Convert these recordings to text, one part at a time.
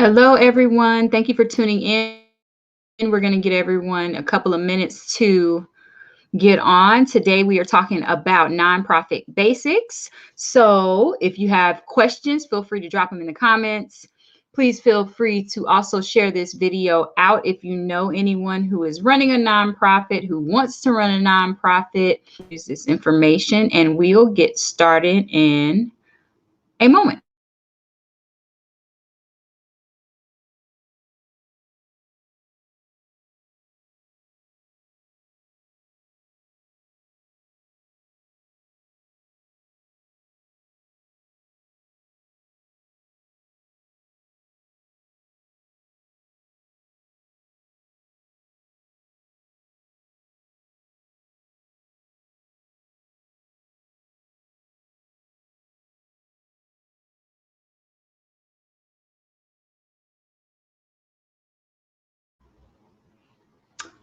Hello, everyone. Thank you for tuning in. We're going to get everyone a couple of minutes to get on. Today, we are talking about nonprofit basics. So if you have questions, feel free to drop them in the comments. Please feel free to also share this video out if you know anyone who is running a nonprofit, who wants to run a nonprofit. Use this information, and we'll get started in a moment.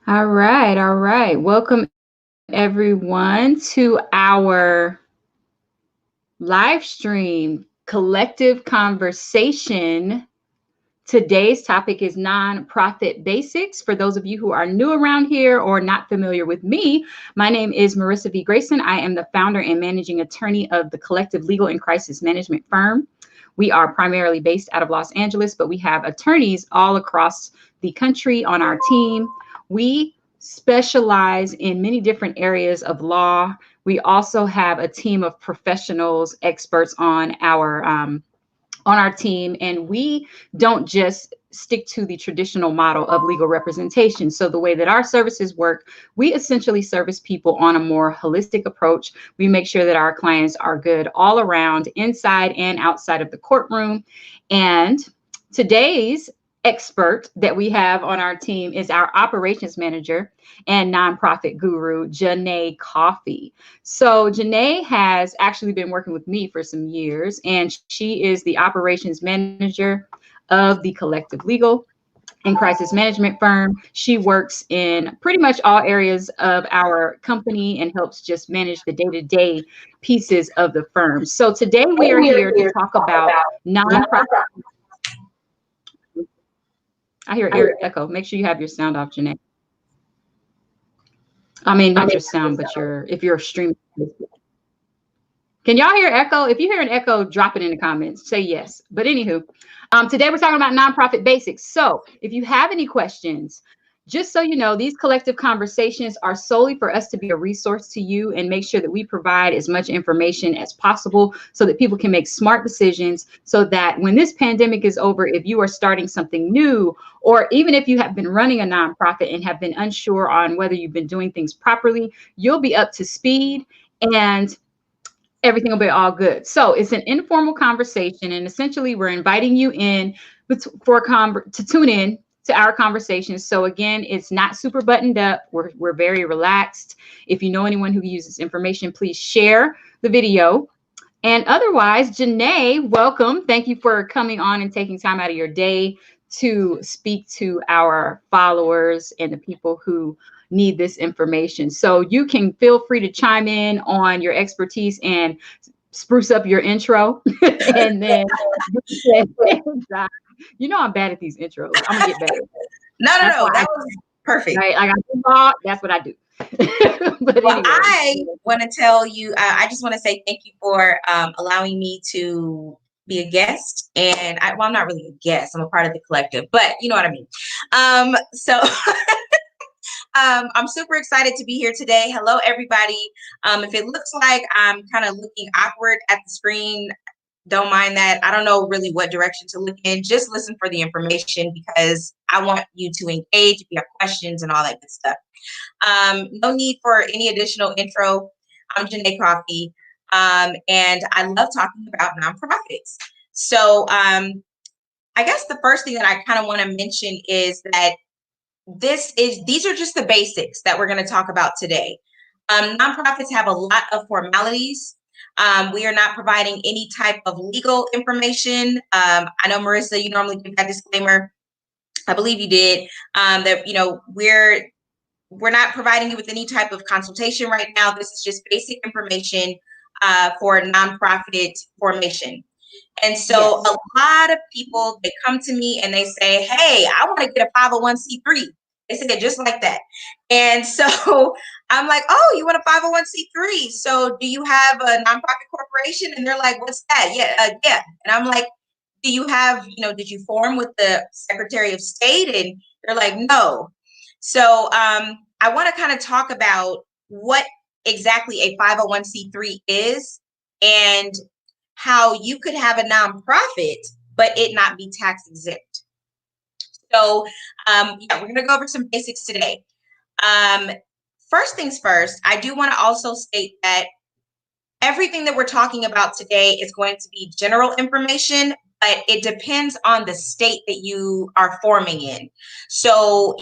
All right. Welcome everyone to our live stream collective conversation. Today's topic is nonprofit basics. For those of you who are new around here or not familiar with me, my name is Marissa V. Grayson. I am the founder and managing attorney of the Collective Legal and Crisis Management Firm. We are primarily based out of Los Angeles, but we have attorneys all across the country on our team. We specialize in many different areas of law. We also have a team of professionals, experts on our team, and we don't just stick to the traditional model of legal representation. So the way that our services work, we essentially service people on a more holistic approach. We make sure that our clients are good all around, inside and outside of the courtroom. And today's expert that we have on our team is our operations manager and nonprofit guru, Jonaee Coffee. So Jonaee has actually been working with me for some years, and she is the operations manager of the Collective Legal and Crisis Management Firm. She works in pretty much all areas of our company and helps just manage the day-to-day pieces of the firm. So today we are here to talk about nonprofit. I hear ear echo. Make sure you have your sound off, Jonaee. I mean, not your sound, but if you're streaming. Can y'all hear echo? If you hear an echo, drop it in the comments. Say yes. But anywho, today we're talking about nonprofit basics. So if you have any questions, just so you know, these collective conversations are solely for us to be a resource to you and make sure that we provide as much information as possible so that people can make smart decisions, so that when this pandemic is over, if you are starting something new, or even if you have been running a nonprofit and have been unsure on whether you've been doing things properly, you'll be up to speed and everything will be all good. So it's an informal conversation, and essentially we're inviting you in to tune in to our conversations. So again, it's not super buttoned up. We're very relaxed. If you know anyone who uses information, please share the video. And otherwise, Jonaee, welcome. Thank you for coming on and taking time out of your day to speak to our followers and the people who need this information. So you can feel free to chime in on your expertise and spruce up your intro. And then you know I'm bad at these intros. I'm gonna get better. No, that was perfect. Right? Like that's what I do. But well, anyway. I want to tell you, I just want to say thank you for allowing me to be a guest. And I'm not really a guest. I'm a part of the collective, but you know what I mean. I'm super excited to be here today. Hello, everybody. If it looks like I'm kind of looking awkward at the screen, don't mind that. I don't know really what direction to look in. Just listen for the information because I want you to engage if you have questions and all that good stuff. No need for any additional intro. I'm Jonaee Coffee, and I love talking about nonprofits. So I guess the first thing that I kind of want to mention is that these are just the basics that we're going to talk about today. Nonprofits have a lot of formalities. We are not providing any type of legal information. I know, Marissa, you normally give that disclaimer. I believe you did. That we're not providing you with any type of consultation right now. This is just basic information for nonprofit formation. And so Yes. a lot of people, they come to me and they say, hey, I want to get a 501c3. They say it just like that. And so I'm like, oh, you want a 501c3? So do you have a nonprofit corporation? And they're like, what's that? Yeah, yeah. And I'm like, do you have, did you form with the Secretary of State? And they're like, no. So I want to kind of talk about what exactly a 501c3 is and how you could have a nonprofit, but it not be tax exempt. So yeah, we're going to go over some basics today. Um, First things first, I do want to also state that everything that we're talking about today is going to be general information, but it depends on the state that you are forming in. So,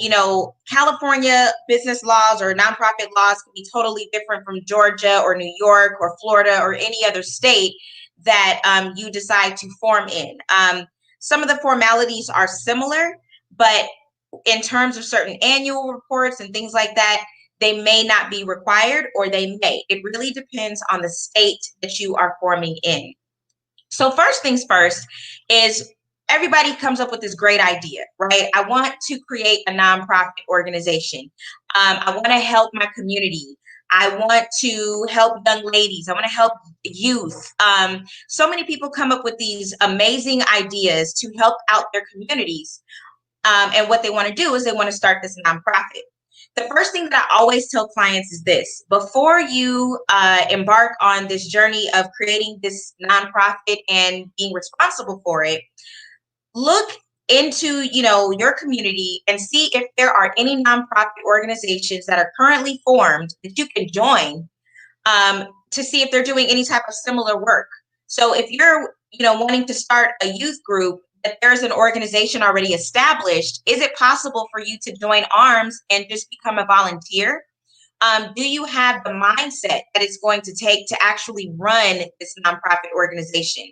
California business laws or nonprofit laws can be totally different from Georgia or New York or Florida or any other state that you decide to form in. Some of the formalities are similar, but in terms of certain annual reports and things like that, they may not be required or they may. It really depends on the state that you are forming in. So first things first is everybody comes up with this great idea, right? I want to create a nonprofit organization. I want to help my community. I want to help young ladies. I want to help youth. So many people come up with these amazing ideas to help out their communities. And what they want to do is they want to start this nonprofit. The first thing that I always tell clients is this: before you embark on this journey of creating this nonprofit and being responsible for it, look into your community and see if there are any nonprofit organizations that are currently formed that you can join, to see if they're doing any type of similar work. So if you're wanting to start a youth group, that there's an organization already established, is it possible for you to join arms and just become a volunteer? Do you have the mindset that it's going to take to actually run this nonprofit organization?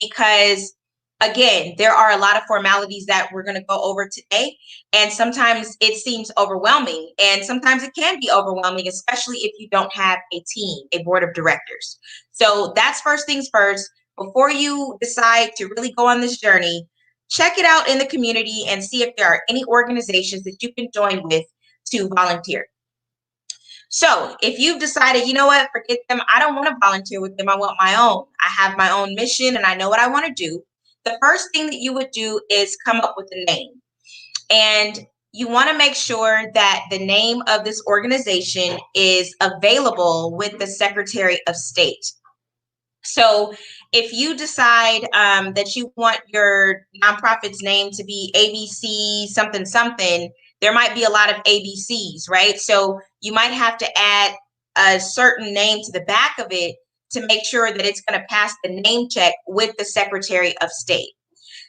Because again, there are a lot of formalities that we're going to go over today, and sometimes it seems overwhelming, and sometimes it can be overwhelming, especially if you don't have a team, a board of directors. So that's first things first. Before you decide to really go on this journey, check it out in the community and see if there are any organizations that you can join with to volunteer. So if you've decided, you know what, forget them, I don't want to volunteer with them, I want my own. I have my own mission and I know what I want to do. The first thing that you would do is come up with a name. And you want to make sure that the name of this organization is available with the Secretary of State. So if you decide that you want your nonprofit's name to be ABC something something, there might be a lot of ABCs, right? So you might have to add a certain name to the back of it to make sure that it's going to pass the name check with the Secretary of State.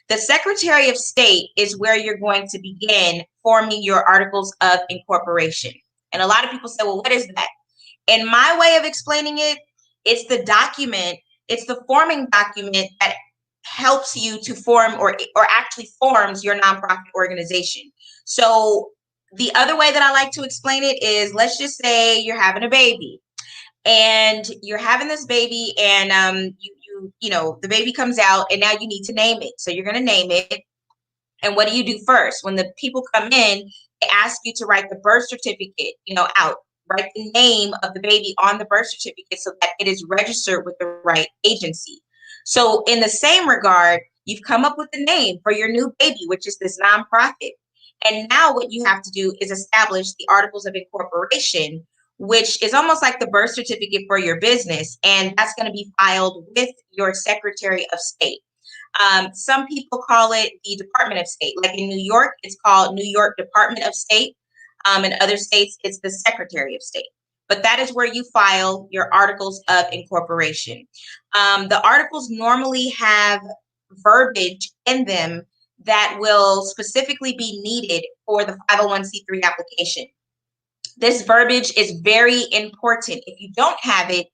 The Secretary of State is where you're going to begin forming your articles of incorporation. And a lot of people say, well, what is that? In my way of explaining it, it's the document, it's the forming document that helps you to form or actually forms your nonprofit organization. So the other way that I like to explain it is, let's just say you're having a baby and you're having this baby, and the baby comes out and now you need to name it. So you're going to name it. And what do you do first? When the people come in, they ask you to write the birth certificate, out. Write the name of the baby on the birth certificate so that it is registered with the right agency. So in the same regard, you've come up with the name for your new baby, which is this nonprofit. And now what you have to do is establish the articles of incorporation, which is almost like the birth certificate for your business. And that's going to be filed with your Secretary of State. Some people call it the Department of State. Like in New York, it's called New York Department of State. In other states, it's the Secretary of State. But that is where you file your articles of incorporation. The articles normally have verbiage in them that will specifically be needed for the 501c3 application. This verbiage is very important. If you don't have it,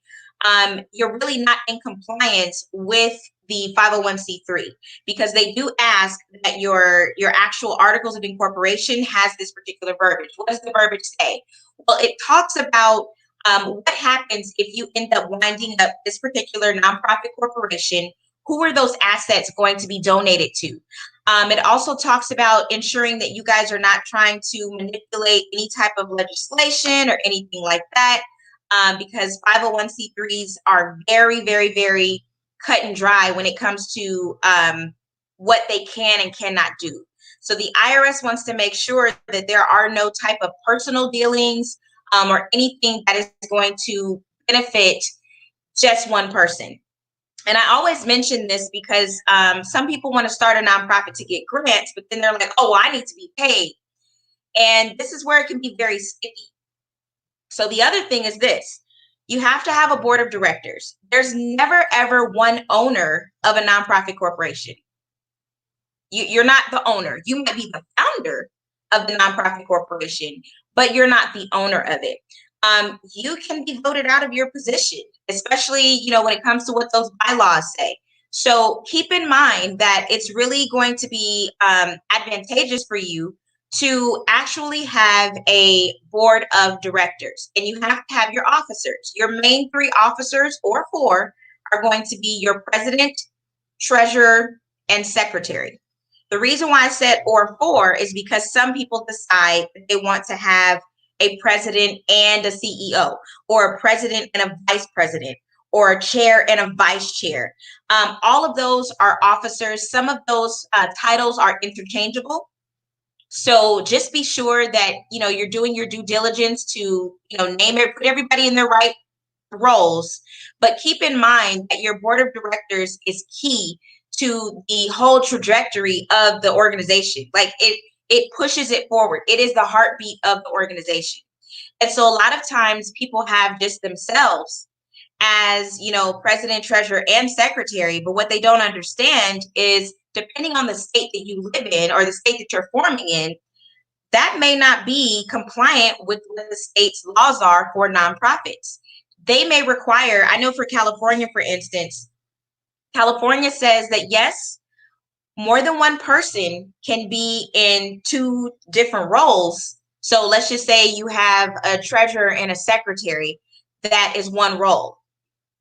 you're really not in compliance with the 501c3, because they do ask that your actual articles of incorporation has this particular verbiage. What does the verbiage say? Well, it talks about what happens if you end up winding up this particular nonprofit corporation who are those assets going to be donated to? It also talks about ensuring that you guys are not trying to manipulate any type of legislation or anything like that, because 501c3s are very, very, very cut and dry when it comes to what they can and cannot do. So the IRS wants to make sure that there are no type of personal dealings or anything that is going to benefit just one person. And I always mention this because some people want to start a nonprofit to get grants, but then they're like, oh, well, I need to be paid. And this is where it can be very sticky. So the other thing is this: you have to have a board of directors. There's never, ever one owner of a nonprofit corporation. You're not the owner. You might be the founder of the nonprofit corporation, but you're not the owner of it. You can be voted out of your position, especially, when it comes to what those bylaws say. So keep in mind that it's really going to be advantageous for you to actually have a board of directors, and you have to have your officers. Your main three officers, or four, are going to be your president, treasurer, and secretary. The reason why I said or four is because some people decide that they want to have a president and a CEO, or a president and a vice president, or a chair and a vice chair. All of those are officers. Some of those titles are interchangeable. So just be sure that you're doing your due diligence to name it, put everybody in their right roles, but keep in mind that your board of directors is key to the whole trajectory of the organization. Like it pushes it forward. It is the heartbeat of the organization. And so a lot of times people have just themselves as, president, treasurer, and secretary, but what they don't understand is, depending on the state that you live in or the state that you're forming in, that may not be compliant with what the state's laws are for nonprofits. They may require, I know for California, for instance, California says that yes, more than one person can be in two different roles. So let's just say you have a treasurer and a secretary. That is one role.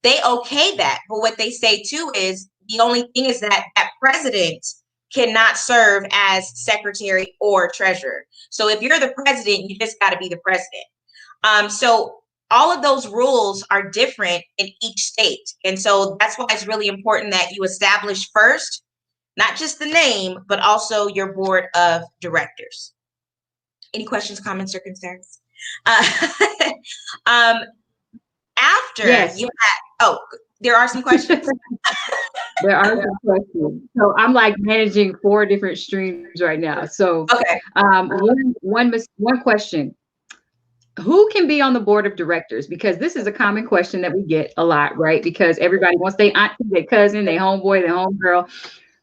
They okay that. But what they say too is, the only thing is that that president cannot serve as secretary or treasurer. So if you're the president, you just got to be the president. So all of those rules are different in each state. And so that's why it's really important that you establish first, not just the name, but also your board of directors. Any questions, comments, or concerns? Uh, um, After Yes. you there are some questions. There are some questions. So I'm like managing 4 different streams right now. So Okay. one question. Who can be on the board of directors? Because this is a common question that we get a lot, right? Because everybody wants their auntie, their cousin, their homeboy, their homegirl.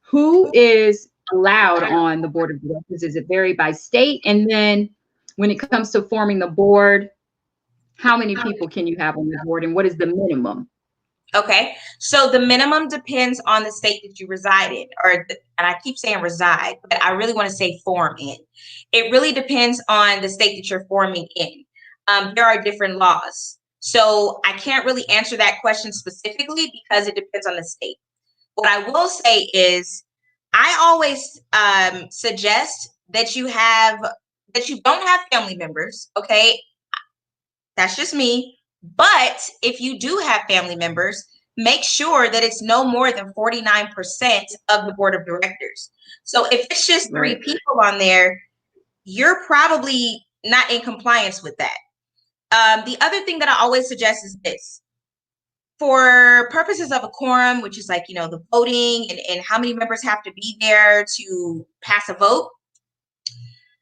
Who is allowed on the board of directors? Is it vary by state? And then when it comes to forming the board, how many people can you have on the board, and what is the minimum? Okay. So the minimum depends on the state that you reside in, and I keep saying reside, but I really want to say form in. It really depends on the state that you're forming in. There are different laws. So I can't really answer that question specifically because it depends on the state. What I will say is, I always suggest that you don't have family members. Okay. That's just me. But if you do have family members, make sure that it's no more than 49% of the board of directors. So if it's just three Right. people on there, you're probably not in compliance with that. The other thing that I always suggest is this: for purposes of a quorum, which is like, the voting and how many members have to be there to pass a vote,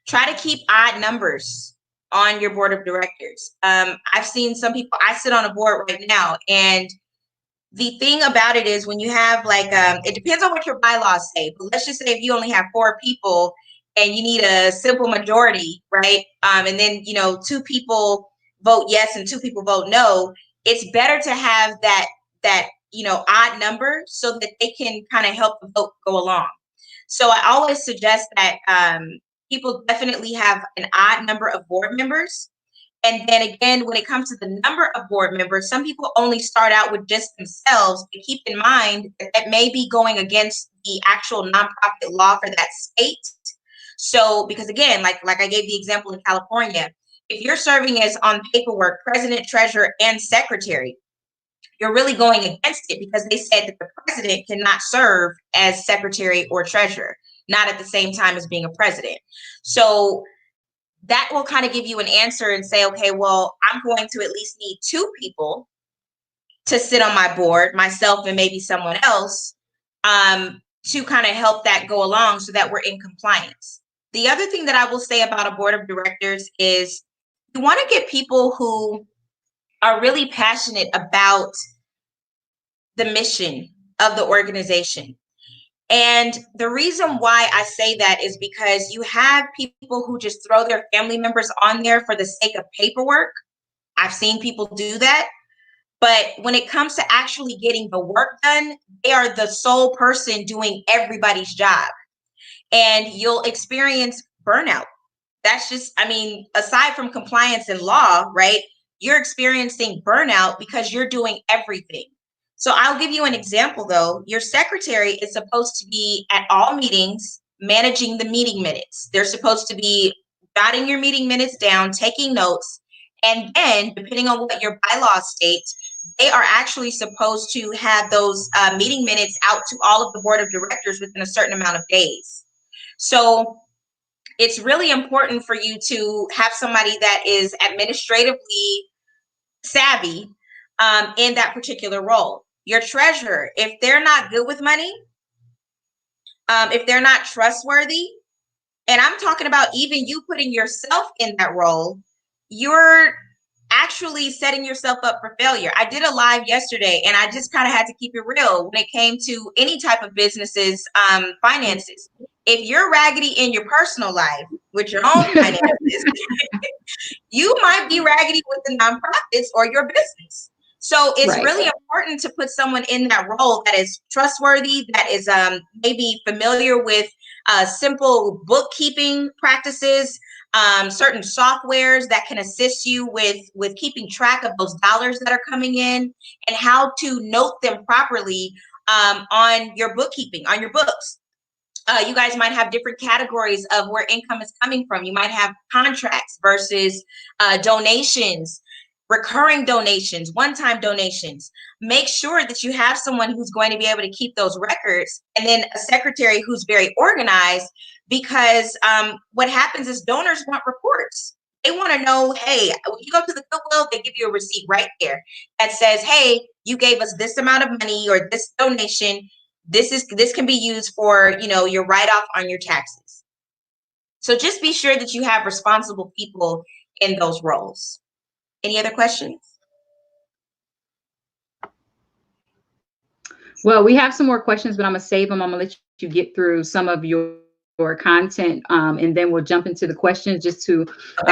try to keep odd numbers on your board of directors. I've seen some people, I sit on a board right now, and the thing about it is, when you have like, it depends on what your bylaws say, but let's just say if you only have 4 people and you need a simple majority, right? And then, 2 people vote yes and 2 people vote no. It's better to have that odd number so that they can kind of help the vote go along. So I always suggest that people definitely have an odd number of board members. And then again, when it comes to the number of board members, some people only start out with just themselves. But keep in mind that that may be going against the actual nonprofit law for that state. So, because again, like I gave the example in California, if you're serving as on paperwork president, treasurer, and secretary, you're really going against it because they said that the president cannot serve as secretary or treasurer, not at the same time as being a president. So that will kind of give you an answer and say, okay, well, I'm going to at least need two people to sit on my board, myself and maybe someone else, to kind of help that go along so that we're in compliance. The other thing that I will say about a board of directors is you want to get people who are really passionate about the mission of the organization. And the reason why I say that is because you have people who just throw their family members on there for the sake of paperwork. I've seen people do that. But when it comes to actually getting the work done, they are the sole person doing everybody's job. And you'll experience burnout. That's just, I mean, aside from compliance and law, right? You're experiencing burnout because you're doing everything. So I'll give you an example though. Your secretary is supposed to be at all meetings, managing the meeting minutes. They're supposed to be jotting your meeting minutes down, taking notes, and then depending on what your bylaws state, they are actually supposed to have those meeting minutes out to all of the board of directors within a certain amount of days. So it's really important for you to have somebody that is administratively savvy in that particular role. Your treasurer, if they're not good with money, if they're not trustworthy, and I'm talking about even you putting yourself in that role, you're actually setting yourself up for failure. I did a live yesterday and I just kind of had to keep it real when it came to any type of businesses, finances. If you're raggedy in your personal life with your own finances, you might be raggedy with the nonprofits or your business. So it's really important to put someone in that role that is trustworthy, that is maybe familiar with simple bookkeeping practices, certain softwares that can assist you with keeping track of those dollars that are coming in and how to note them properly on your bookkeeping, on your books. You guys might have different categories of where income is coming from. You might have contracts versus donations, recurring donations, one-time donations. Make sure that you have someone who's going to be able to keep those records, and then a secretary who's very organized, because what happens is donors want reports. They want to know, hey, when you go to the Goodwill, they give you a receipt right there that says, hey, you gave us this amount of money or this donation. This can be used for, you know, your write-off on your taxes. So just be sure that you have responsible people in those roles. Any other questions? Well, we have some more questions, but I'm gonna save them. I'm gonna let you get through some of your content, and then we'll jump into the questions just to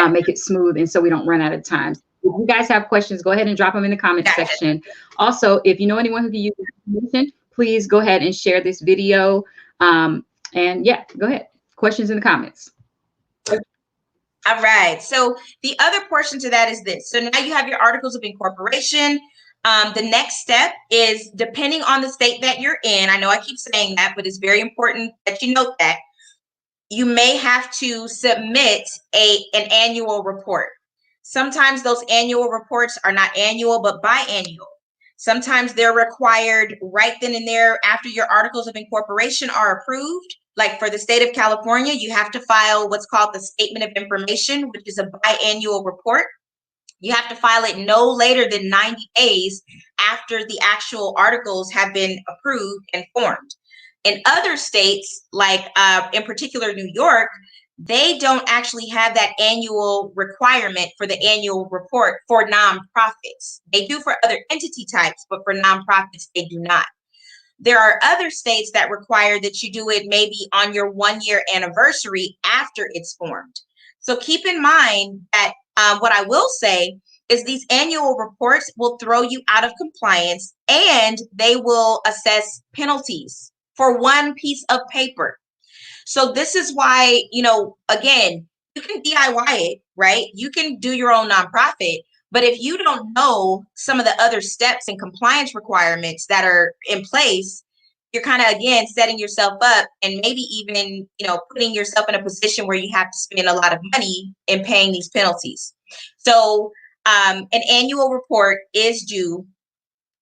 make it smooth and so we don't run out of time. If you guys have questions, go ahead and drop them in the comment section. Also, if you know anyone who can use this information, please go ahead and share this video. And yeah, go ahead. Questions in the comments. All right. So the other portion to that is this. So now you have your articles of incorporation. The next step is, depending on the state that you're in, I know I keep saying that, but it's very important that you note that you may have to submit an annual report. Sometimes those annual reports are not annual, but biannual. Sometimes they're required right then and there after your articles of incorporation are approved. Like for the state of California, you have to file what's called the Statement of Information, which is a biannual report. You have to file it no later than 90 days after the actual articles have been approved and formed. In other states, like in particular New York, they don't actually have that annual requirement for the annual report for nonprofits. They do for other entity types, but for nonprofits, they do not. There are other states that require that you do it maybe on your 1-year anniversary after it's formed. So keep in mind that what I will say is these annual reports will throw you out of compliance, and they will assess penalties for one piece of paper. So this is why, you know, again, you can DIY it, right? You can do your own nonprofit. But if you don't know some of the other steps and compliance requirements that are in place, you're kind of, again, setting yourself up and maybe even, putting yourself in a position where you have to spend a lot of money in paying these penalties. So an annual report is due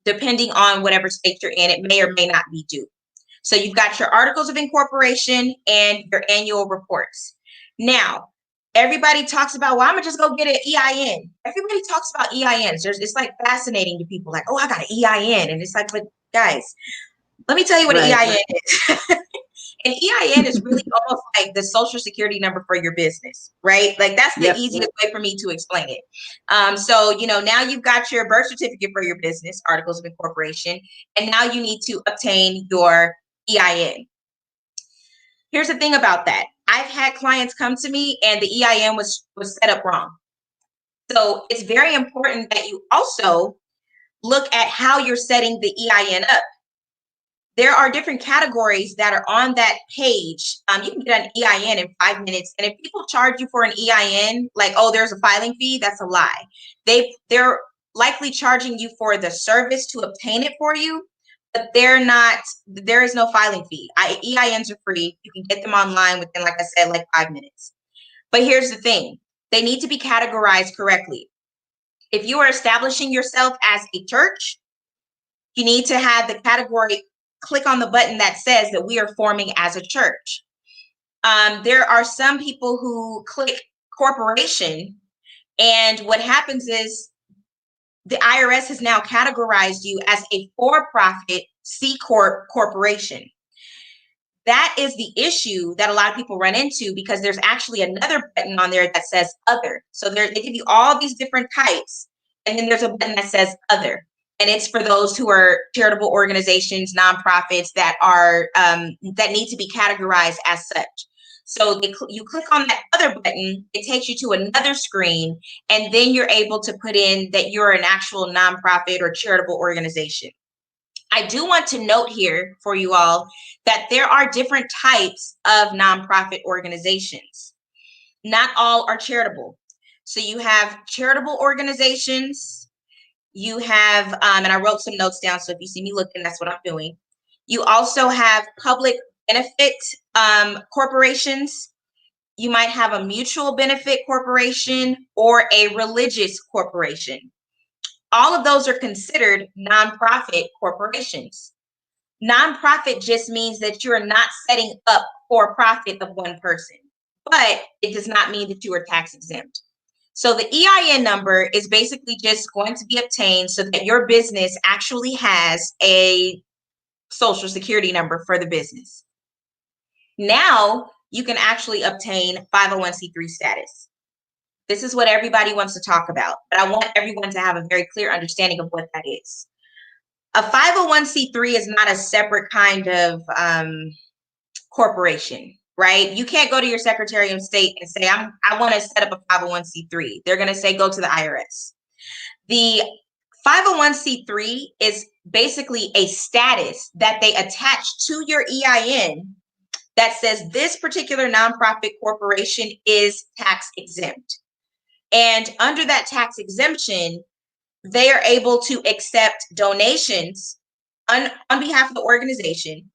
depending on whatever state you're in. It may or may not be due. So you've got your articles of incorporation and your annual reports. Now, everybody talks about, well, I'm gonna just go get an EIN. Everybody talks about EINs. It's like fascinating to people, like, oh, I got an EIN. And it's like, but guys, let me tell you what an EIN is. An EIN is really almost like the social security number for your business, right? Like that's the easiest way for me to explain it. So, now you've got your birth certificate for your business, articles of incorporation, and now you need to obtain your EIN. Here's the thing about that. I've had clients come to me and the EIN was set up wrong. So it's very important that you also look at how you're setting the EIN up. There are different categories that are on that page. You can get an EIN in 5 minutes. And if people charge you for an EIN, like, oh, there's a filing fee, that's a lie. They're likely charging you for the service to obtain it for you, but there is no filing fee. EINs are free. You can get them online within, like I said, like 5 minutes. But here's the thing. They need to be categorized correctly. If you are establishing yourself as a church, you need to have the category, click on the button that says that we are forming as a church. There are some people who click corporation, and what happens is the IRS has now categorized you as a for-profit C Corp corporation. That is the issue that a lot of people run into, because there's actually another button on there that says other. So they give you all these different types, and then there's a button that says other. And it's for those who are charitable organizations, nonprofits that are that need to be categorized as such. So you click on that other button, it takes you to another screen, and then you're able to put in that you're an actual nonprofit or charitable organization. I do want to note here for you all that there are different types of nonprofit organizations. Not all are charitable. So you have charitable organizations. You have, and I wrote some notes down, so if you see me looking, that's what I'm doing. You also have public benefit corporations. You might have a mutual benefit corporation or a religious corporation. All of those are considered nonprofit corporations. Nonprofit just means that you're not setting up for profit of one person, but it does not mean that you are tax exempt. So the EIN number is basically just going to be obtained so that your business actually has a social security number for the business. Now you can actually obtain 501c3 status. This is what everybody wants to talk about, but I want everyone to have a very clear understanding of what that is. A 501c3 is not a separate kind of corporation, right? You can't go to your Secretary of State and say, I want to set up a 501c3. They're going to say, go to the IRS. The 501c3 is basically a status that they attach to your EIN that says this particular nonprofit corporation is tax exempt. And under that tax exemption, they are able to accept donations on behalf of the organization.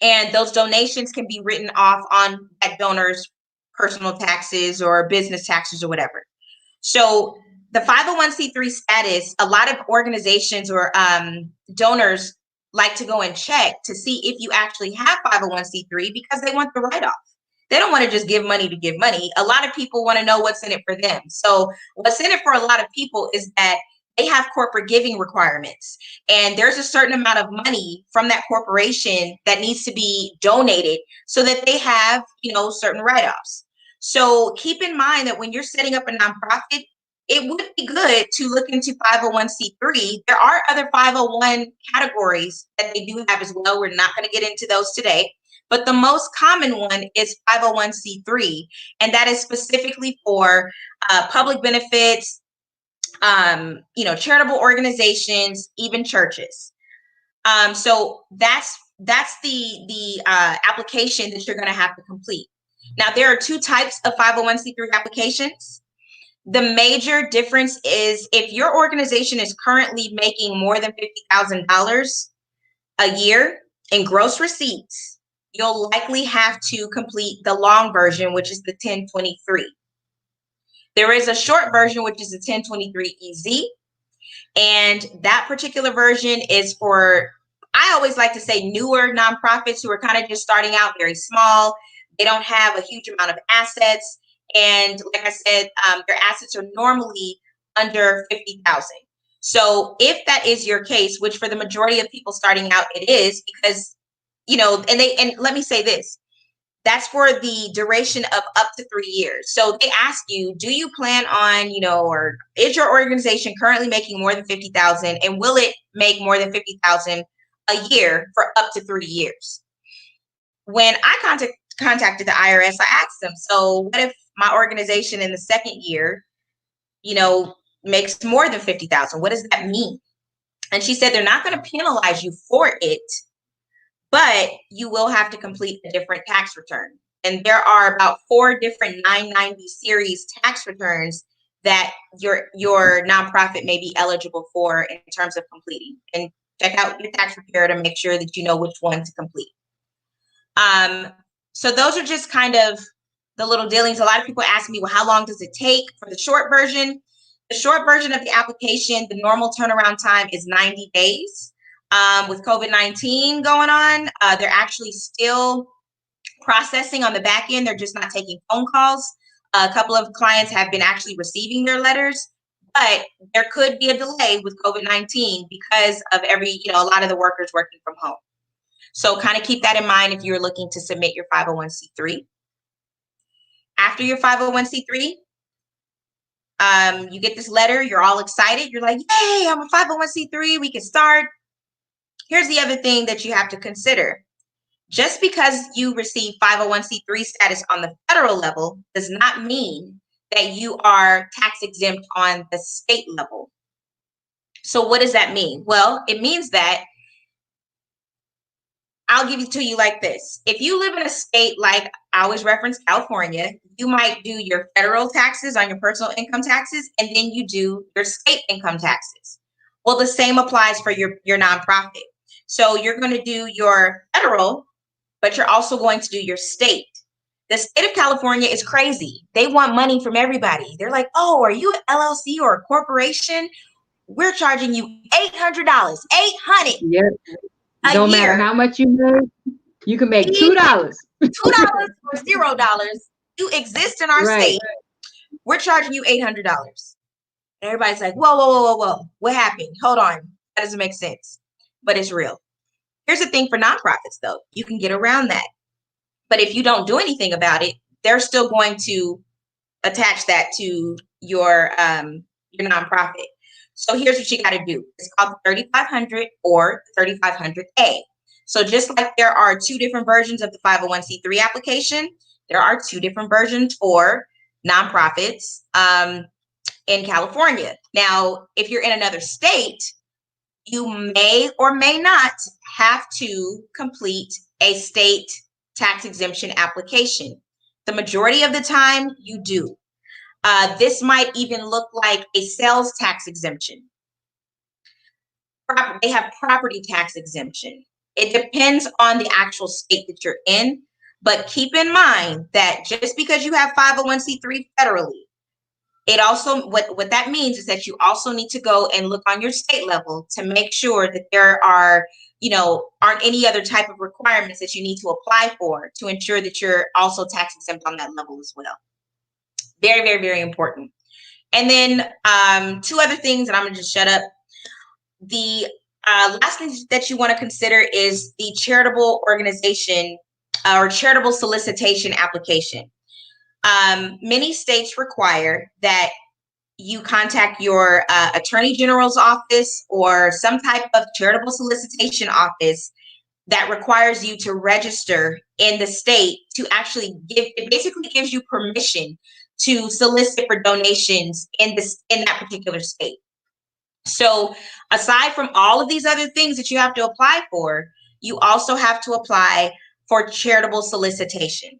And those donations can be written off on that donor's personal taxes or business taxes or whatever. So the 501c3 status, a lot of organizations or donors like to go and check to see if you actually have 501c3 because they want the write-off. They don't want to just give money to give money. A lot of people want to know what's in it for them. So what's in it for a lot of people is that they have corporate giving requirements, and there's a certain amount of money from that corporation that needs to be donated so that they have, certain write-offs. So keep in mind that when you're setting up a nonprofit, it would be good to look into 501c3. There are other 501 categories that they do have as well. We're not going to get into those today. But the most common one is 501c3, and that is specifically for public benefits, charitable organizations, even churches. So that's the application that you're going to have to complete. Now, there are two types of 501c3 applications. The major difference is if your organization is currently making more than $50,000 a year in gross receipts, you'll likely have to complete the long version, which is the 1023. There is a short version, which is the 1023EZ. And that particular version is for, I always like to say, newer nonprofits who are kind of just starting out very small. They don't have a huge amount of assets. And like I said, their assets are normally under 50,000. So if that is your case, which for the majority of people starting out, it is, because, and let me say this, that's for the duration of up to 3 years. So they ask you, do you plan on, or is your organization currently making more than 50,000, and will it make more than 50,000 a year for up to 3 years? When I contacted the IRS, I asked them, so what if my organization in the second year, makes more than 50,000? What does that mean? And she said, they're not going to penalize you for it, but you will have to complete a different tax return. And there are about 4 different 990 series tax returns that your nonprofit may be eligible for in terms of completing. And check out your tax preparer to make sure that you know which one to complete. So those are just kind of the little dealings. A lot of people ask me, well, how long does it take for the short version? The short version of the application, the normal turnaround time is 90 days. With COVID-19 going on, they're actually still processing on the back end. They're just not taking phone calls. A couple of clients have been actually receiving their letters, but there could be a delay with COVID-19 because of a lot of the workers working from home. So kind of keep that in mind if you're looking to submit your 501c3. After your 501c3, you get this letter, you're all excited. You're like, yay, I'm a 501c3, we can start. Here's the other thing that you have to consider. Just because you receive 501c3 status on the federal level does not mean that you are tax exempt on the state level. So what does that mean? Well, it means that, I'll give it to you like this. If you live in a state like, I always reference California, you might do your federal taxes on your personal income taxes, and then you do your state income taxes. Well, the same applies for your nonprofit. So you're going to do your federal, but you're also going to do your state. The state of California is crazy. They want money from everybody. They're like, oh, are you an LLC or a corporation? We're charging you $800, $800 Yep. a Don't year. matter how much you make, you can make $2. $2 or $0. You exist in our state. We're charging you $800. Everybody's like, whoa, whoa, whoa, whoa, whoa. What happened? Hold on. That doesn't make sense. But it's real. Here's the thing for nonprofits, though. You can get around that. But if you don't do anything about it, they're still going to attach that to your nonprofit. So here's what you got to do. It's called the 3500 or 3500A. So just like there are 2 different versions of the 501c3 application, there are 2 different versions for nonprofits in California. Now, if you're in another state, you may or may not have to complete a state tax exemption application. The majority of the time, you do. This might even look like a sales tax exemption. They have property tax exemption. It depends on the actual state that you're in, but keep in mind that just because you have 501c3 federally, it also, what that means is that you also need to go and look on your state level to make sure that there are, aren't any other type of requirements that you need to apply for to ensure that you're also tax exempt on that level as well. Very, very, very important. And then 2 other things, and I'm going to just shut up. The last thing that you want to consider is the charitable organization or charitable solicitation application. Many states require that you contact your attorney general's office or some type of charitable solicitation office that requires you to register in the state to actually it basically gives you permission to solicit for donations in that particular state. So aside from all of these other things that you have to apply for, you also have to apply for charitable solicitation.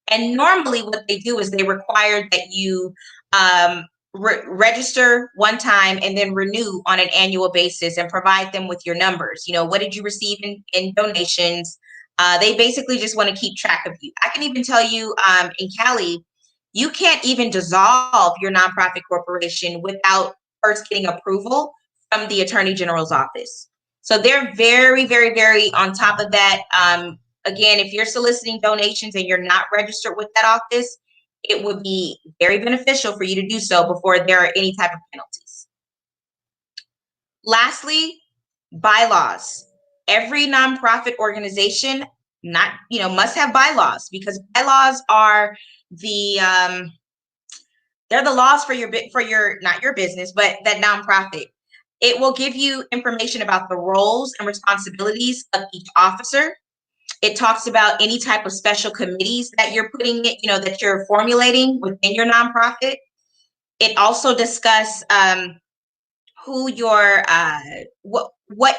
And normally what they do is they require that you um, register one time and then renew on an annual basis and provide them with your numbers. You know, what did you receive in donations? They basically just want to keep track of you. I can even tell you in Cali, you can't even dissolve your nonprofit corporation without first getting approval from the Attorney General's office. So they're very, very, very on top of that. Again, if you're soliciting donations and you're not registered with that office, it would be very beneficial for you to do so before there are any type of penalties. Lastly, bylaws. Every nonprofit organization must have bylaws, because bylaws are they're the laws for your not your business, but that nonprofit. It will give you information about the roles and responsibilities of each officer. It talks about any type of special committees that you're that you're formulating within your nonprofit. It also discuss who your what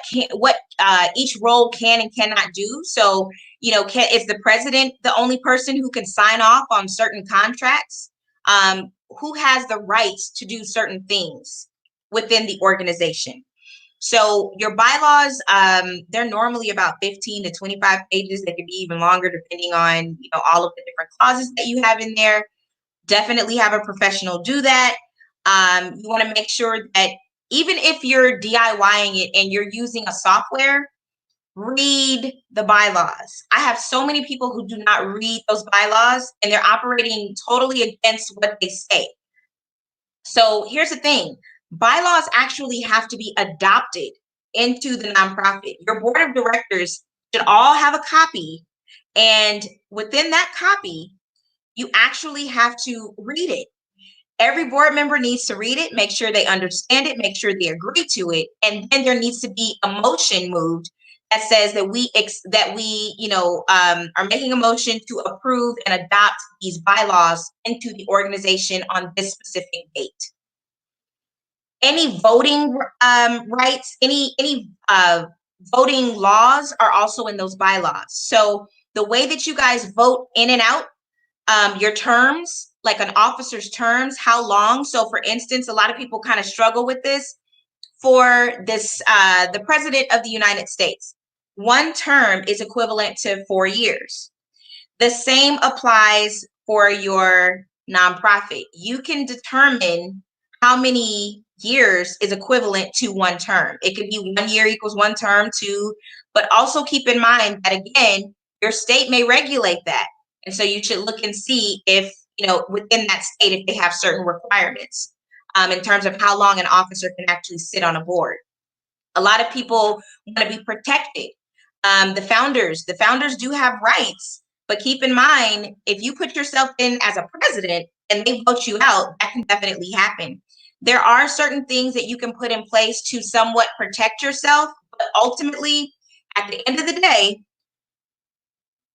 each role can and cannot do. So, is the president the only person who can sign off on certain contracts? Who has the rights to do certain things within the organization? So your bylaws, they're normally about 15 to 25 pages. They can be even longer depending on, all of the different clauses that you have in there. Definitely have a professional do that. You want to make sure that even if you're DIYing it and you're using a software, read the bylaws. I have so many people who do not read those bylaws, and they're operating totally against what they say. So here's the thing. Bylaws actually have to be adopted into the nonprofit. Your board of directors should all have a copy. And within that copy, you actually have to read it. Every board member needs to read it, make sure they understand it, make sure they agree to it. And then there needs to be a motion moved that says that we are making a motion to approve and adopt these bylaws into the organization on this specific date. Any voting rights, any voting laws are also in those bylaws. So the way that you guys vote in and out, your terms, like an officer's terms, how long. So for instance, a lot of people kind of struggle with this. For this, the President of the United States, one term is equivalent to 4 years. The same applies for your nonprofit. You can determine how many years is equivalent to one term. It could be 1 year equals one term, two, but also keep in mind that, again, your state may regulate that. And so you should look and see if, within that state, if they have certain requirements in terms of how long an officer can actually sit on a board. A lot of people want to be protected. The founders do have rights, but keep in mind, if you put yourself in as a president and they vote you out, that can definitely happen. There are certain things that you can put in place to somewhat protect yourself, but ultimately, at the end of the day,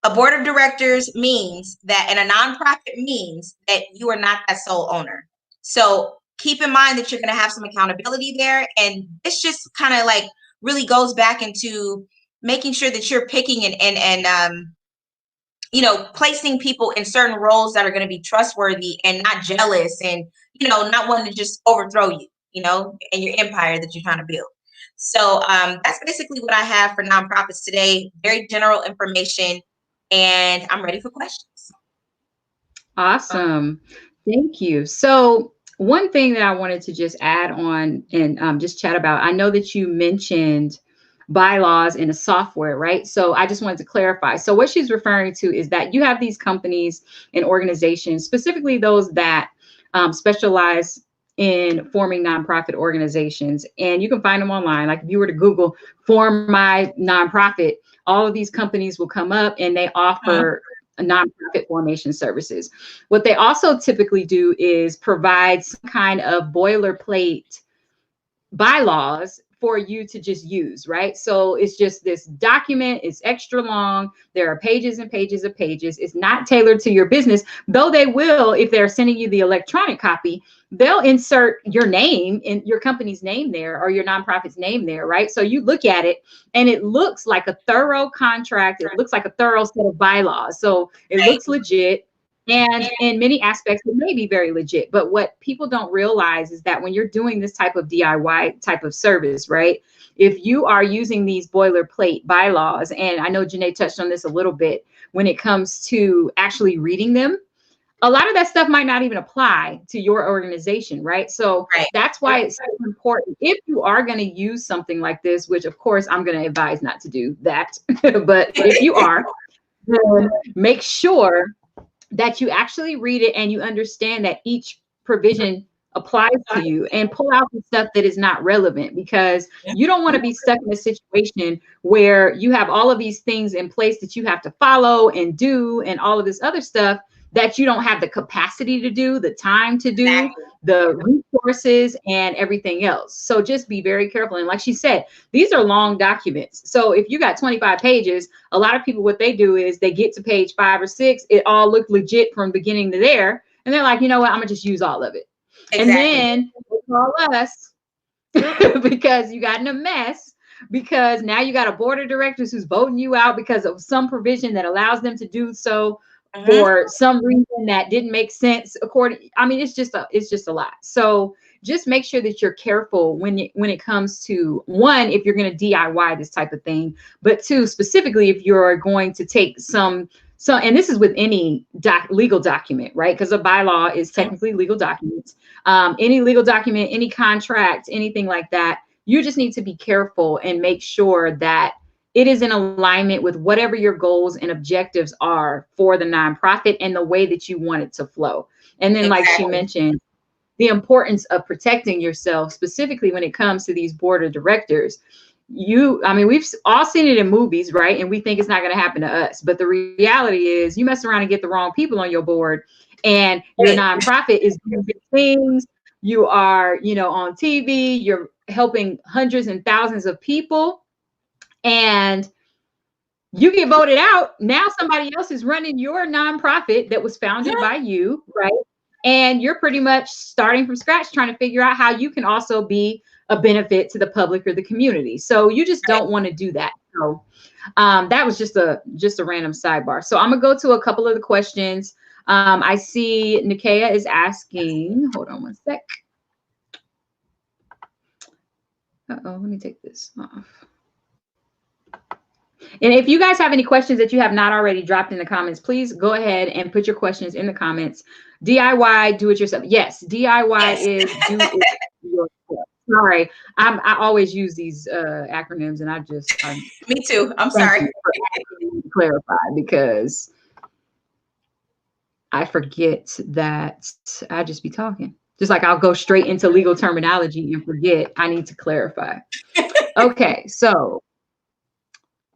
a board of directors means that, and a nonprofit means that you are not that sole owner. So keep in mind that you're going to have some accountability there. And this just kind of like really goes back into making sure that you're picking and placing people in certain roles that are going to be trustworthy and not jealous and, not wanting to just overthrow you, and your empire that you're trying to build. So that's basically what I have for nonprofits today. Very general information, and I'm ready for questions. Awesome. Thank you. So one thing that I wanted to just add on and just chat about, I know that you mentioned bylaws in a software, right? So I just wanted to clarify. So what she's referring to is that you have these companies and organizations, specifically those that specialize in forming nonprofit organizations, and you can find them online. Like if you were to Google "form my nonprofit," all of these companies will come up, and they offer nonprofit formation services. What they also typically do is provide some kind of boilerplate bylaws for you to just use, right? So it's just this document, it's extra long. There are pages and pages of pages. It's not tailored to your business, though they will, if they're sending you the electronic copy, they'll insert your name and your company's name there or your nonprofit's name there, right? So you look at it and it looks like a thorough contract. It looks like a thorough set of bylaws. So it looks legit. And in many aspects, it may be very legit. But what people don't realize is that when you're doing this type of DIY type of service, right? If you are using these boilerplate bylaws, and I know Jonaee touched on this a little bit when it comes to actually reading them, a lot of that stuff might not even apply to your organization, right? So Right. that's why it's so important. If you are going to use something like this, which of course I'm going to advise not to do that, but if you are, then make sure that you actually read it and you understand that each provision applies to you, and pull out the stuff that is not relevant, because you don't want to be stuck in a situation where you have all of these things in place that you have to follow and do and all of this other stuff that you don't have the capacity to do, the time to do, Exactly. the resources and everything else. So just be very careful. And like she said, these are long documents. So if you got 25 pages, a lot of people, what they do is they get to page 5 or 6, it all looked legit from beginning to there, and they're like, you know what, I'm gonna just use all of it. And Exactly. then they call us because you got in a mess, because now you got a board of directors who's voting you out because of some provision that allows them to do so Mhm. for some reason that didn't make sense according. I mean, it's just a lot. So just make sure that you're careful when it comes to, one, if you're going to DIY this type of thing, but two, specifically if you're going to take some, so, and this is with any legal document, right? Because a bylaw is technically legal documents. Any legal document, any contract, anything like that, you just need to be careful and make sure that it is in alignment with whatever your goals and objectives are for the nonprofit and the way that you want it to flow. And then, like she Exactly. mentioned, the importance of protecting yourself, specifically when it comes to these board of directors. I mean, we've all seen it in movies, right? And we think it's not going to happen to us. But the reality is, you mess around and get the wrong people on your board, and your Right. nonprofit is doing big things. You are, on TV, you're helping hundreds and thousands of people, and you get voted out. Now somebody else is running your nonprofit that was founded Mhm. by you, right? And you're pretty much starting from scratch, trying to figure out how you can also be a benefit to the public or the community. So you just Right. don't want to do that. So that was just a random sidebar. So I'm gonna go to a couple of the questions. I see Nikea is asking. Hold on one sec. Let me take this off. And if you guys have any questions that you have not already dropped in the comments, please go ahead and put your questions in the comments. DIY, do it yourself. Yes, DIY Yes. is do it yourself. Sorry, I always use these acronyms, and Me too. I'm thank sorry. you for asking me to clarify, because I forget that I just be talking. Just like I'll go straight into legal terminology and forget I need to clarify. Okay, so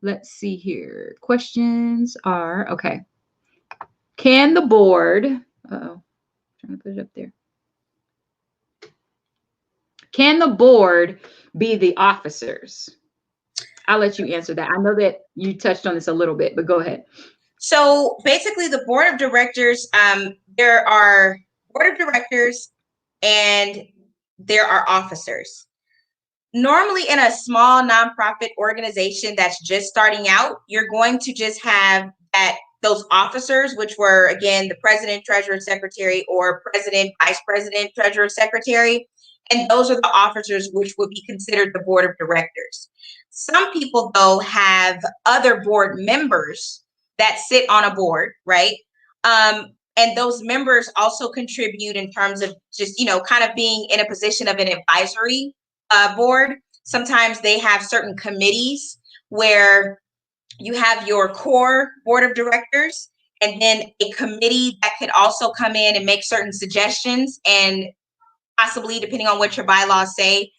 let's see here. Questions are okay. Can the board, trying to put it up there. Can the board be the officers? I'll let you answer that. I know that you touched on this a little bit, but go ahead. So basically, the board of directors, there are board of directors and there are officers. Normally, in a small nonprofit organization that's just starting out, you're going to just have those officers, which were again the president, treasurer, secretary, or president, vice president, treasurer, secretary. And those are the officers which would be considered the board of directors. Some people, though, have other board members that sit on a board, right? And those members also contribute in terms of just, kind of being in a position of an advisory board. Sometimes they have certain committees where you have your core board of directors and then a committee that could also come in and make certain suggestions and possibly, depending on what your bylaws say,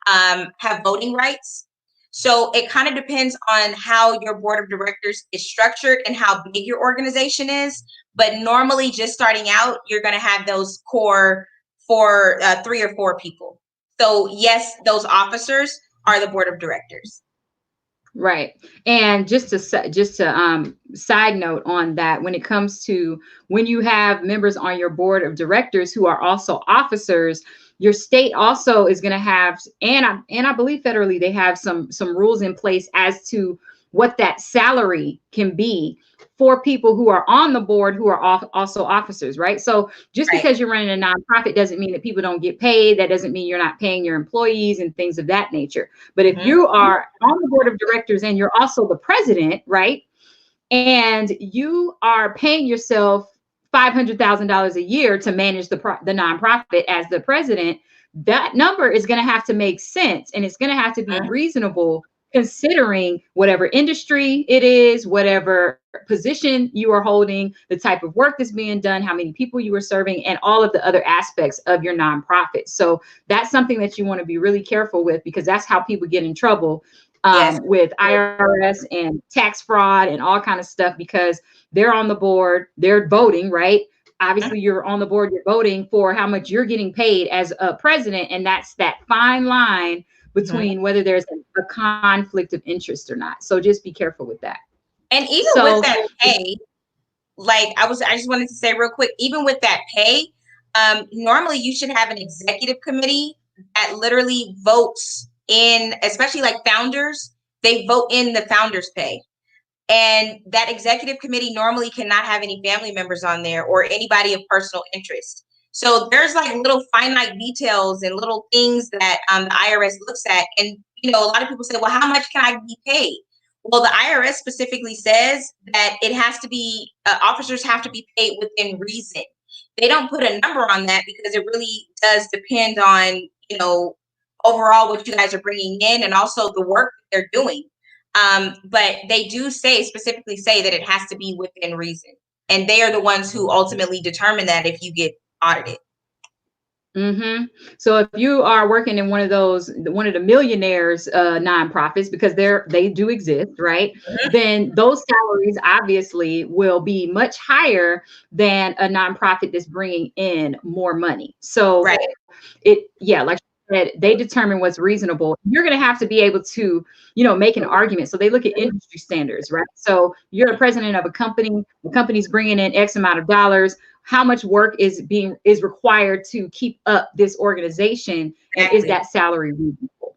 have voting rights. So it kind of depends on how your board of directors is structured and how big your organization is. But normally, just starting out, you're going to have those core 3 or 4 people. So yes, those officers are the board of directors. Right. And just to side note on that, when it comes to when you have members on your board of directors who are also officers, your state also is going to have, and I believe federally they have some rules in place as to what that salary can be for people who are on the board who are also officers, right? So just Right. because you're running a nonprofit doesn't mean that people don't get paid. That doesn't mean you're not paying your employees and things of that nature. But if Mm-hmm. you are on the board of directors and you're also the president, right? And you are paying yourself $500,000 a year to manage the nonprofit as the president, that number is going to have to make sense, and it's going to have to be reasonable considering whatever industry it is, whatever position you are holding, the type of work that's being done, how many people you are serving, and all of the other aspects of your nonprofit. So that's something that you want to be really careful with, because that's how people get in trouble Yes. with IRS and tax fraud and all kind of stuff, because they're on the board, they're voting, right? Mhm. Obviously, you're on the board, you're voting for how much you're getting paid as a president, and that's that fine line Mhm. between whether there's a conflict of interest or not. So just be careful with that. And even with So, that pay, like I just wanted to say real quick, even with that pay, normally you should have an executive committee that literally votes in, especially like founders, they vote in the founders pay. And that executive committee normally cannot have any family members on there or anybody of personal interest. So there's like little finite details and little things that the IRS looks at. And, you know, a lot of people say, well, how much can I be paid? Well, the IRS specifically says that it has to be, officers have to be paid within reason. They don't put a number on that because it really does depend on, you know, overall what you guys are bringing in and also the work that they're doing. But they do say specifically say that it has to be within reason. And they are the ones who ultimately determine that if you get audited. mm-hmm. So if you are working in one of the millionaires nonprofits, because they do exist, right? Mhm. Then those salaries obviously will be much higher than a nonprofit that's bringing in more money. So Right. yeah, like I said, they determine what's reasonable. You're going to have to be able to, make an argument. So they look at industry standards, right? So you're a president of a company, the company's bringing in X amount of dollars. How much work is required to keep up this organization, and is Exactly. that salary reasonable?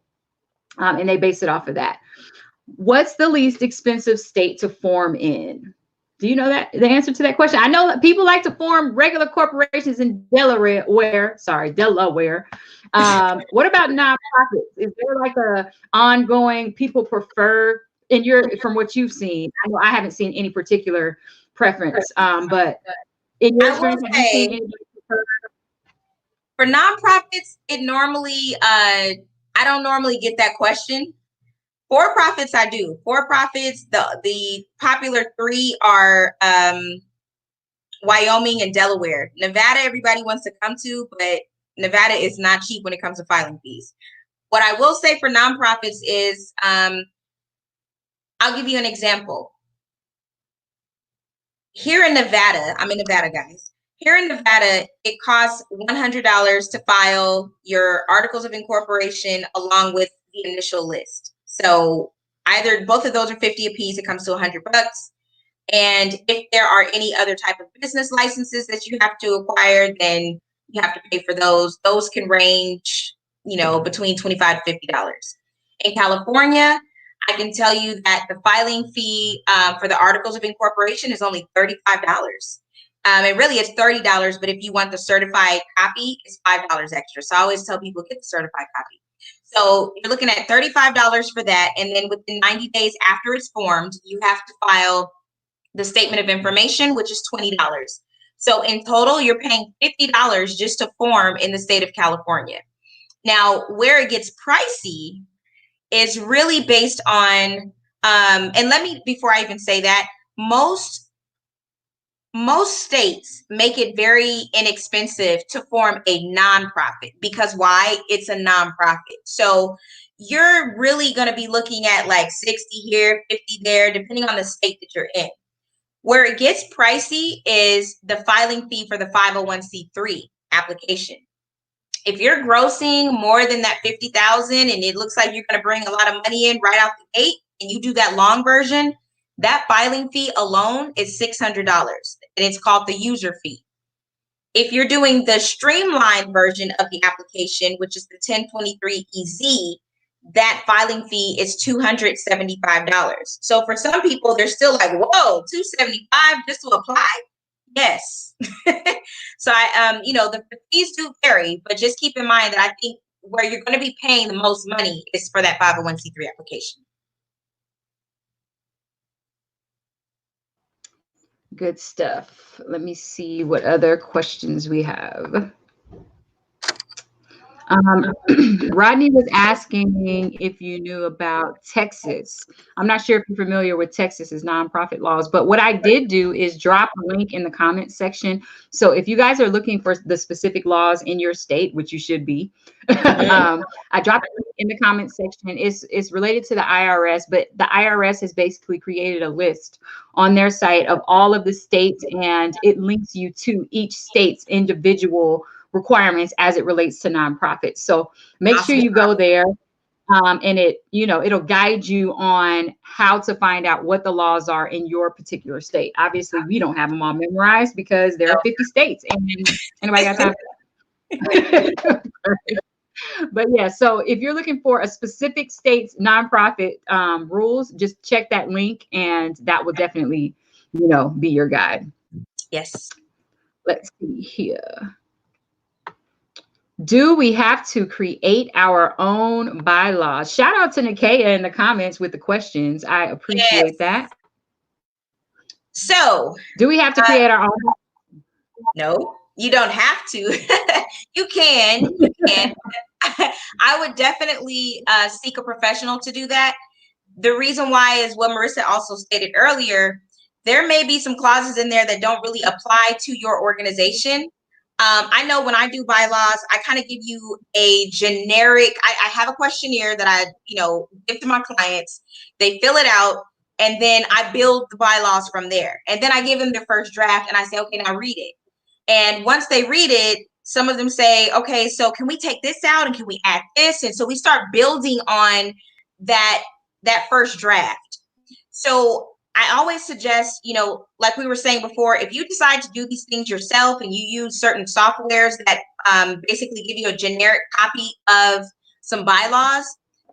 And they base it off of that. What's the least expensive state to form in? Do you know that the answer to that question? I know that people like to form regular corporations in Delaware. What about nonprofits? Is there like a ongoing people prefer in your from what you've seen? I know I haven't seen any particular preference, but in your I will experience, have you seen say anybody prefer? for nonprofits, it normally I don't normally get that question. For profits, I do. For profits, the popular three are Wyoming and Delaware. Nevada, everybody wants to come to, but Nevada is not cheap when it comes to filing fees. What I will say for nonprofits is, I'll give you an example. Here in Nevada, I'm in Nevada, guys. Here in Nevada, it costs $100 to file your articles of incorporation along with the initial list. So either both of those are 50 a piece. It comes to $100. And if there are any other type of business licenses that you have to acquire, then you have to pay for those. Those can range, between $25 to $50. In California, I can tell you that the filing fee for the articles of incorporation is only $35. And really, it's $30, but if you want the certified copy, it's $5 extra. So I always tell people get the certified copy. So you're looking at $35 for that, and then within 90 days after it's formed, you have to file the statement of information, which is $20. So in total, you're paying $50 just to form in the state of California. Now, where it gets pricey is really based on, and let me, before I even say that, most states make it very inexpensive to form a nonprofit because why? It's a nonprofit. So you're really going to be looking at like 60 here, 50 there, depending on the state that you're in. Where it gets pricey is the filing fee for the 501c3 application. If you're grossing more than that 50,000 and it looks like you're going to bring a lot of money in right out the gate and you do that long version, that filing fee alone is $600 and it's called the user fee. If you're doing the streamlined version of the application, which is the 1023 EZ, that filing fee is $275. So for some people, they're still like, whoa, $275 just to apply? Yes. So the fees do vary, but just keep in mind that I think where you're going to be paying the most money is for that 501c3 application. Good stuff. Let me see what other questions we have. Rodney was asking if you knew about Texas. I'm not sure if you're familiar with Texas's nonprofit laws, but what I did do is drop a link in the comments section. So if you guys are looking for the specific laws in your state, which you should be, I dropped it in the comments section. It's related to the IRS, but the IRS has basically created a list on their site of all of the states, and it links you to each state's individual requirements as it relates to nonprofits. So make sure you go there, and it'll guide you on how to find out what the laws are in your particular state. Obviously, we don't have them all memorized because there are 50 states, and anybody got time for that? But yeah, so if you're looking for a specific state's nonprofit rules, just check that link, and that will definitely, be your guide. Yes. Let's see here. Do we have to create our own bylaws? Shout out to Nikea in the comments with the questions. I appreciate that. So, do we have to create our own? No, you don't have to. You can. I would definitely seek a professional to do that. The reason why is what Marissa also stated earlier. There may be some clauses in there that don't really apply to your organization. I know when I do bylaws, I kind of give you a generic, I have a questionnaire that I, give to my clients. They fill it out, and then I build the bylaws from there. And then I give them their first draft, and I say, okay, now read it. And once they read it, some of them say, okay, so can we take this out and can we add this? And so we start building on that first draft. So I always suggest, like we were saying before, if you decide to do these things yourself and you use certain softwares that basically give you a generic copy of some bylaws,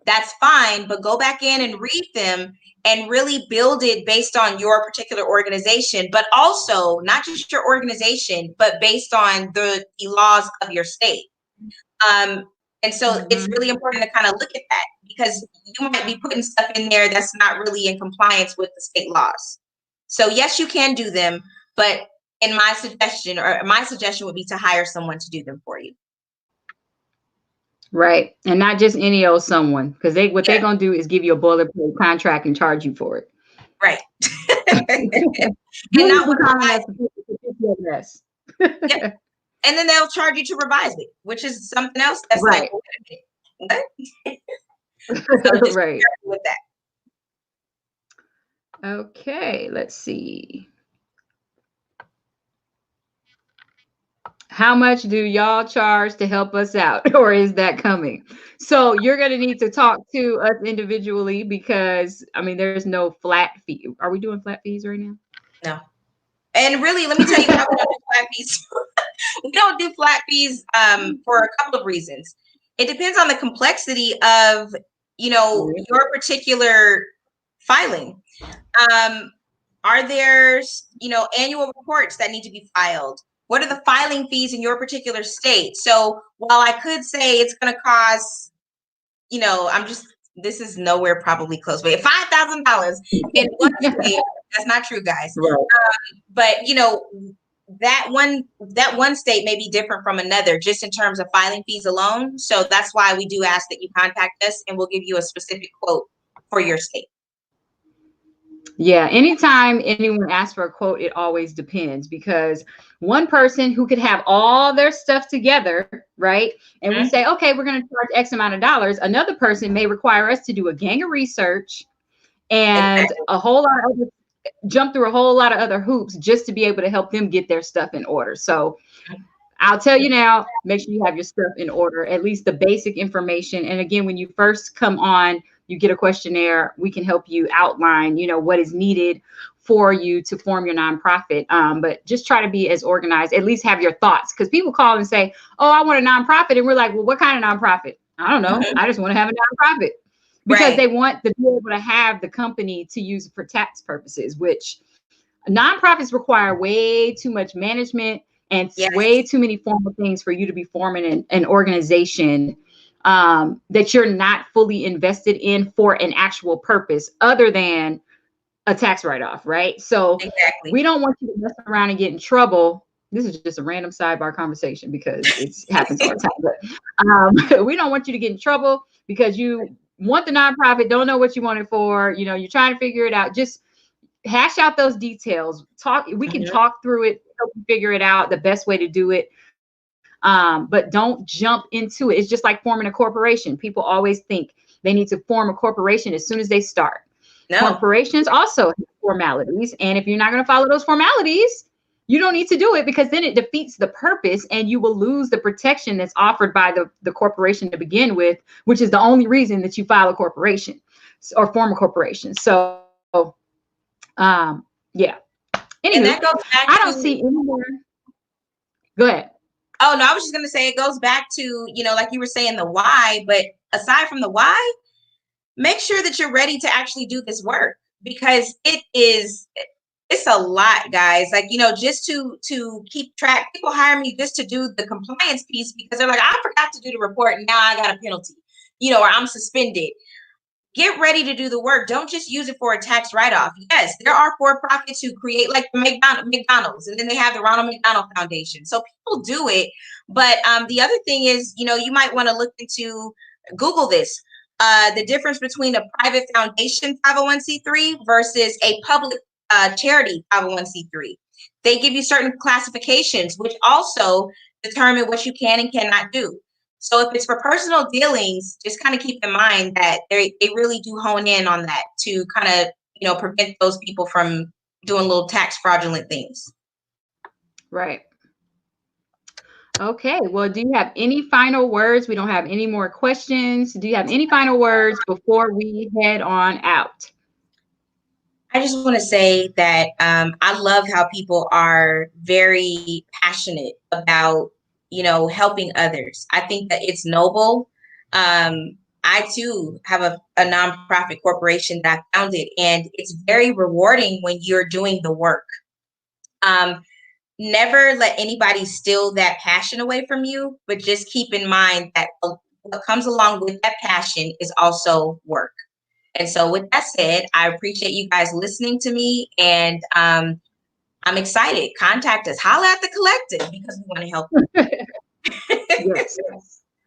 that's fine, but go back in and read them and really build it based on your particular organization, but also not just your organization, but based on the laws of your state. And so it's really important to kind of look at that, because you might be putting stuff in there that's not really in compliance with the state laws. So yes, you can do them, but my suggestion would be to hire someone to do them for you. Right. And not just any old someone, because they're going to do is give you a boilerplate contract and charge you for it. Right. And not yeah. And then they'll charge you to revise it, which is something else that's right. Like, so just right. be careful with that. Okay, let's see. How much do y'all charge to help us out, or is that coming? So you're going to need to talk to us individually, because there's no flat fee. Are we doing flat fees right now? No. And really, let me tell you why we don't do flat fees. We don't do flat fees for a couple of reasons. It depends on the complexity of, your particular filing. Are there, annual reports that need to be filed? What are the filing fees in your particular state? So while I could say it's going to cost, this is nowhere probably close, but $5,000 in one state. That's not true, guys. Right. But that one state may be different from another, just in terms of filing fees alone. So that's why we do ask that you contact us, and we'll give you a specific quote for your state. Yeah, anytime anyone asks for a quote, it always depends, because one person who could have all their stuff together, right? And we say, okay, we're going to charge X amount of dollars. Another person may require us to do a gang of research and jump through a whole lot of other hoops just to be able to help them get their stuff in order. So I'll tell you now, make sure you have your stuff in order, at least the basic information. And again, when you first come on, you get a questionnaire. We can help you outline, what is needed for you to form your nonprofit. But just try to be as organized, at least have your thoughts, because people call and say, oh, I want a nonprofit. And we're like, well, what kind of nonprofit? I don't know. I just want to have a nonprofit. because Right. they want to be able to have the company to use it for tax purposes, which nonprofits require way too much management and way Yes. too many formal things for you to be forming an organization that you're not fully invested in for an actual purpose other than a tax write-off, right? So Exactly. we don't want you to mess around and get in trouble. This is just a random sidebar conversation because it happens all the time. But we don't want you to get in trouble because you want the nonprofit, don't know what you want it for. You know, you're trying to figure it out. Just hash out those details. We can Mhm. talk through it, help you figure it out, the best way to do it. But don't jump into it. It's just like forming a corporation. People always think they need to form a corporation as soon as they start. No. Corporations also have formalities. And if you're not going to follow those formalities, you don't need to do it because then it defeats the purpose and you will lose the protection that's offered by the corporation to begin with, which is the only reason that you file a corporation or form a corporation. So, yeah. And Anywho, that goes I back don't see to, any more. Go ahead. oh no, I was just gonna say it goes back to, like you were saying, the why, but aside from the why, make sure that you're ready to actually do this work because it's a lot, guys. Like, just to keep track. People hire me just to do the compliance piece because they're like, I forgot to do the report and now I got a penalty, or I'm suspended. Get ready to do the work. Don't just use it for a tax write-off. Yes, there are for-profits who create like McDonald's, and then they have the Ronald McDonald Foundation. So people do it. But the other thing is, you might want to look into, Google this, the difference between a private foundation 501c3 versus a public charity 501c3. They give you certain classifications, which also determine what you can and cannot do. So if it's for personal dealings, just kind of keep in mind that they really do hone in on that to kind of, prevent those people from doing little tax fraudulent things. Right. Okay. Well, do you have any final words? We don't have any more questions. Do you have any final words before we head on out? I just want to say that I love how people are very passionate about, helping others. I think that it's noble. I too have a nonprofit corporation that I founded, and it's very rewarding when you're doing the work. Um, Never let anybody steal that passion away from you, but just keep in mind that what comes along with that passion is also work. And so, with that said, I appreciate you guys listening to me, and I'm excited. Contact us, holla at the collective because we want to help you. Yes.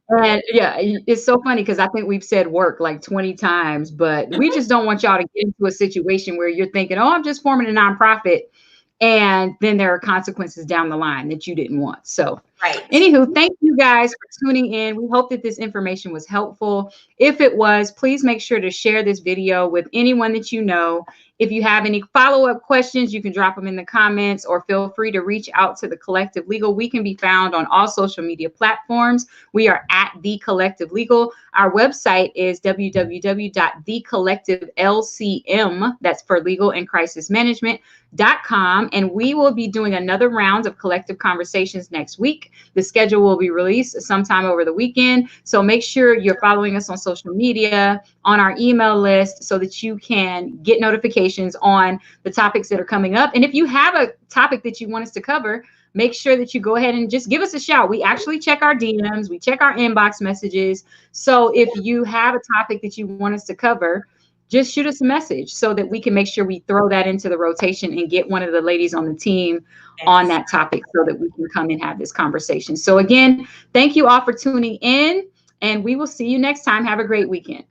And yeah, it's so funny because I think we've said work like 20 times, but we just don't want y'all to get into a situation where you're thinking, oh, I'm just forming a nonprofit. And then there are consequences down the line that you didn't want. So, Right. anywho, thank you guys for tuning in. We hope that this information was helpful. If it was, please make sure to share this video with anyone that you know. If you have any follow-up questions, you can drop them in the comments or feel free to reach out to the Collective Legal. We can be found on all social media platforms. We are at The Collective Legal. Our website is www.thecollectivelcm, that's for legal and crisis management.com. And we will be doing another round of collective conversations next week. The schedule will be released sometime over the weekend. So make sure you're following us on social media, on our email list, so that you can get notifications on the topics that are coming up. And if you have a topic that you want us to cover, make sure that you go ahead and just give us a shout. We actually check our DMs, we check our inbox messages. So if you have a topic that you want us to cover, just shoot us a message so that we can make sure we throw that into the rotation and get one of the ladies on the team on that topic so that we can come and have this conversation. So again, thank you all for tuning in, and we will see you next time. Have a great weekend.